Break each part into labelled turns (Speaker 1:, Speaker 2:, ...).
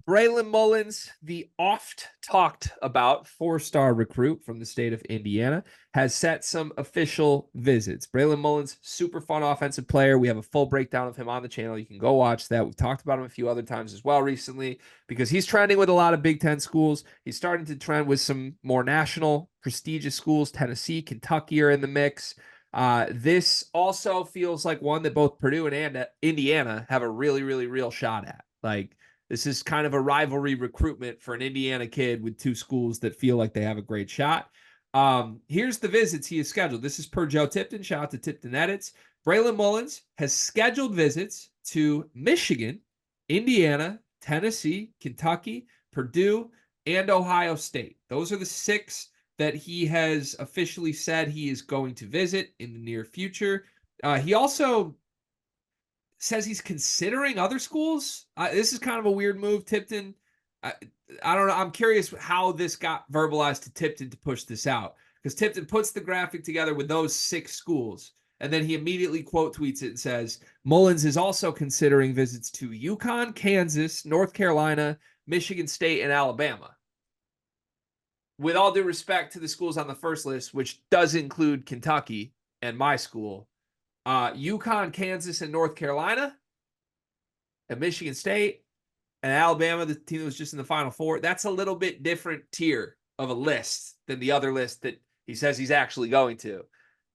Speaker 1: Braylon Mullins, the oft-talked about four-star recruit from the state of Indiana, has set some official visits. Braylon Mullins, super fun offensive player. We have a full breakdown of him on the channel. You can go watch that. We've talked about him a few other times as well recently because he's trending with a lot of Big Ten schools. He's starting to trend with some more national, prestigious schools. Tennessee, Kentucky are in the mix. This also feels like one that both Purdue and Indiana have a really, really real shot at. Like, this is kind of a rivalry recruitment for an Indiana kid with two schools that feel like they have a great shot. Here's the visits he has scheduled. This is per Joe Tipton. Shout out to Tipton Edits. Braylon Mullins has scheduled visits to Michigan, Indiana, Tennessee, Kentucky, Purdue, and Ohio State. Those are the 6 that he has officially said he is going to visit in the near future. He also says he's considering other schools. This is kind of a weird move, Tipton. I don't know. I'm curious how this got verbalized to Tipton to push this out, because Tipton puts the graphic together with those 6 schools, and then he immediately quote tweets it and says, Mullins is also considering visits to UConn, Kansas, North Carolina, Michigan State, and Alabama. With all due respect to the schools on the first list, which does include Kentucky and my school, UConn, Kansas, and North Carolina, and Michigan State, and Alabama, the team that was just in the Final Four. That's a little bit different tier of a list than the other list that he says he's actually going to.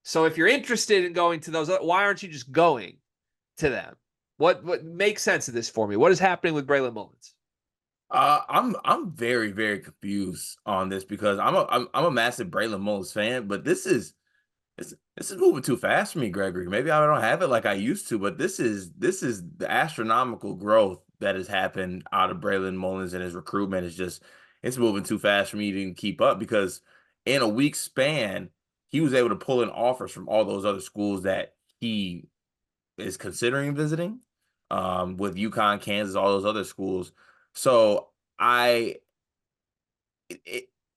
Speaker 1: So if you're interested in going to those, why aren't you just going to them? What makes sense of this for me? What is happening with Braylon Mullins?
Speaker 2: I'm very, very confused on this because I'm a massive Braylon Mullins fan, but this is moving too fast for me, Gregory. Maybe I don't have it like I used to, but this is the astronomical growth that has happened out of Braylon Mullins, and his recruitment is just, it's moving too fast for me to even keep up, because in a week span, he was able to pull in offers from all those other schools that he is considering visiting, with UConn, Kansas, all those other schools. So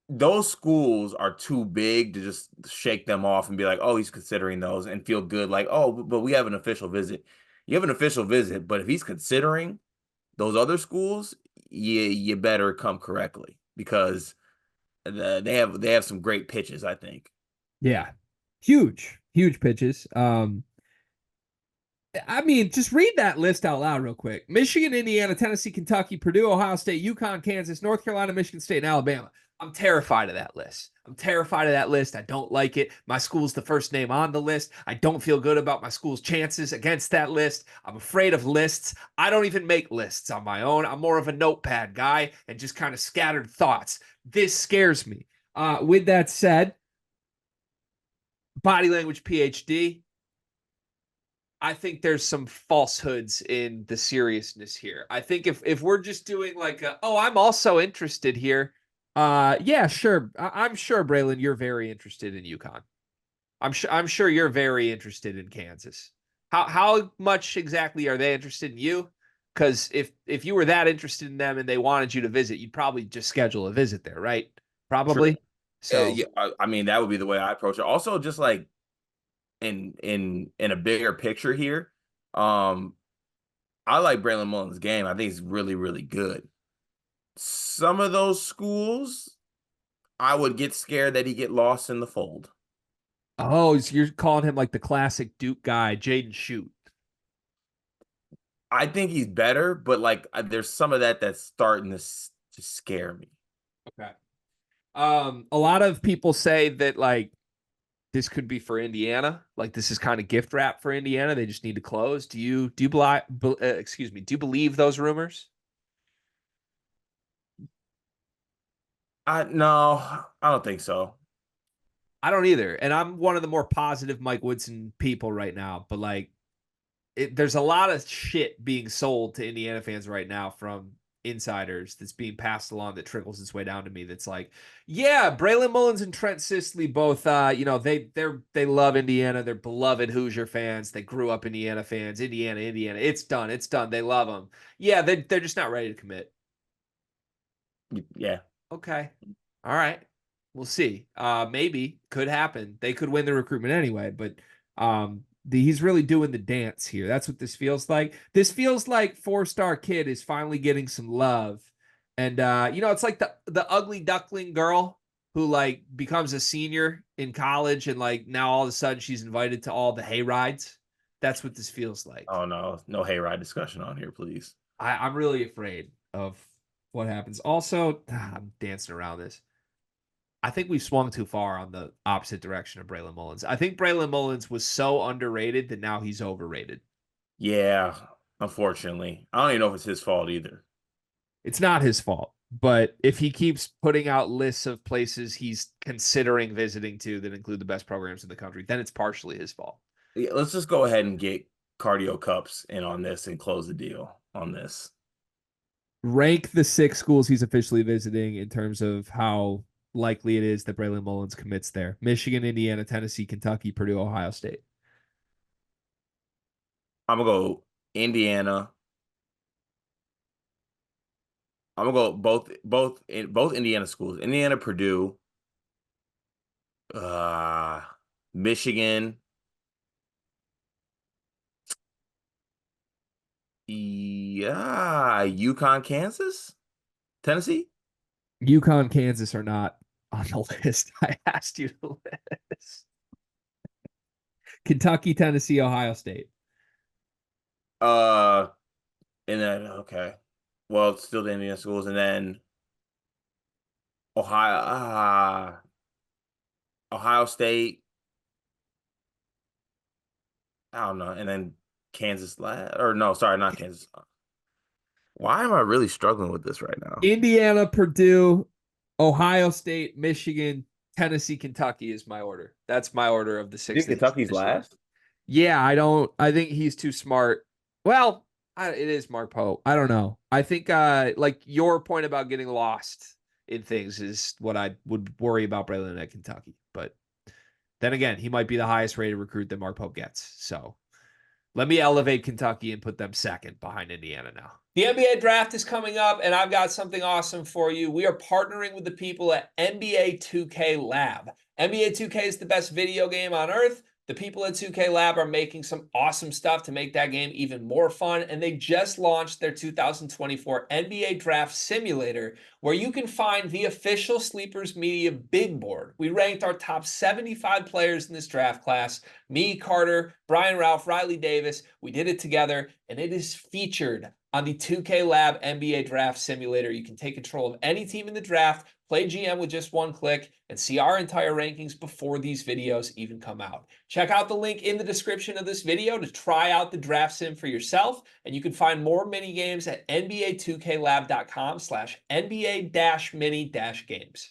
Speaker 2: those schools are too big to just shake them off and be like, oh, he's considering those, and feel good like, oh, but we have an official visit. You have an official visit, but if he's considering those other schools, you better come correctly, because they have some great pitches, I think.
Speaker 1: Yeah, huge pitches. I mean, just read that list out loud real quick. Michigan, Indiana, Tennessee, Kentucky, Purdue, Ohio State, UConn, Kansas, North Carolina, Michigan State, and Alabama. I'm terrified of that list. I don't like it. My school's the first name on the list. I don't feel good about my school's chances against that list. I'm afraid of lists. I don't even make lists on my own. I'm more of a notepad guy and just kind of scattered thoughts. This scares me. With that said, body language PhD, I think there's some falsehoods in the seriousness here. I think if we're just doing like, I'm also interested here. Yeah, sure. I'm sure, Braylon, you're very interested in UConn. I'm sure you're very interested in Kansas. How much exactly are they interested in you? Because if you were that interested in them and they wanted you to visit, you'd probably just schedule a visit there, right?
Speaker 2: Sure.
Speaker 1: Probably. So
Speaker 2: Yeah, I mean, that would be the way I approach it. Also, just like in a bigger picture here, I like Braylon Mullins' game. I think he's really, really good. Some of those schools, I would get scared that he get lost in the fold.
Speaker 1: oh, so you're calling him like the classic Duke guy, Jaden Shoot.
Speaker 2: I think he's better, but like there's some of that that's starting to scare me.
Speaker 1: Okay. A lot of people say that like this could be for Indiana. Like this is kind of gift wrap for Indiana. They just need to close. Do you believe those rumors?
Speaker 2: No, I don't think so.
Speaker 1: I don't either. And I'm one of the more positive Mike Woodson people right now, but like there's a lot of shit being sold to Indiana fans right now from insiders that's being passed along that trickles its way down to me. That's like, yeah, Braylon Mullins and Trent Sisley both, they love Indiana. They're beloved Hoosier fans. They grew up Indiana fans. Indiana. It's done. They love them. Yeah, they're just not ready to commit.
Speaker 2: Yeah.
Speaker 1: Okay. All right. We'll see. Maybe could happen. They could win the recruitment anyway, but he's really doing the dance here. That's what this feels like. This feels like four-star kid is finally getting some love And it's like the ugly duckling girl who like becomes a senior in college and like now all of a sudden she's invited to all the hay rides. That's what this feels like.
Speaker 2: Oh no, no hayride discussion on here, please.
Speaker 1: I'm really afraid of what happens. Also, I'm dancing around this. I think we've swung too far on the opposite direction of Braylon Mullins. I think Braylon Mullins was so underrated that now he's overrated.
Speaker 2: Yeah, unfortunately. I don't even know if it's his fault either.
Speaker 1: It's not his fault, but if he keeps putting out lists of places he's considering visiting to that include the best programs in the country, then it's partially his fault.
Speaker 2: Yeah, let's just go ahead and get Cardio Cups in on this and close the deal on this.
Speaker 1: Rank the 6 schools he's officially visiting in terms of how likely it is that Braylon Mullins commits there. Michigan, Indiana, Tennessee, Kentucky, Purdue, Ohio State.
Speaker 2: I'm gonna go Indiana. I'm gonna go both Indiana schools. Indiana, Purdue, uh Michigan, yeah, Yukon, Kansas, Tennessee.
Speaker 1: UConn, Kansas are not on the list I asked you to list. Kentucky, Tennessee, Ohio State.
Speaker 2: Uh and then okay. Well, it's still the Indiana schools, and then Ohio, Ohio State. I don't know, and then Kansas or no, sorry, not Kansas. Why am I really struggling with this right now?
Speaker 1: Indiana, Purdue, Ohio State, Michigan, Tennessee, Kentucky is my order. That's my order of the
Speaker 2: You
Speaker 1: 6
Speaker 2: think
Speaker 1: that he's
Speaker 2: Kentucky's
Speaker 1: officially.
Speaker 2: last?
Speaker 1: Yeah, I think he's too smart. Well, it is Mark Pope. I don't know. I think like your point about getting lost in things is what I would worry about Braylon at Kentucky. But then again, he might be the highest rated recruit that Mark Pope gets. So let me elevate Kentucky and put them second behind Indiana now. The NBA draft is coming up, and I've got something awesome for you. We are partnering with the people at NBA 2K Lab. NBA 2K is the best video game on earth. The people at 2K Lab are making some awesome stuff to make that game even more fun, and they just launched their 2024 NBA Draft Simulator, where you can find the official Sleepers Media big board. We ranked our top 75 players in this draft class. Me, Carter, Brian Ralph, Riley Davis. We did it together, and it is featured on the 2K Lab NBA Draft Simulator. You can take control of any team in the draft, play GM with just one click, and see our entire rankings before these videos even come out. Check out the link in the description of this video to try out the draft sim for yourself, and you can find more mini games at nba2klab.com/NBA-mini-games.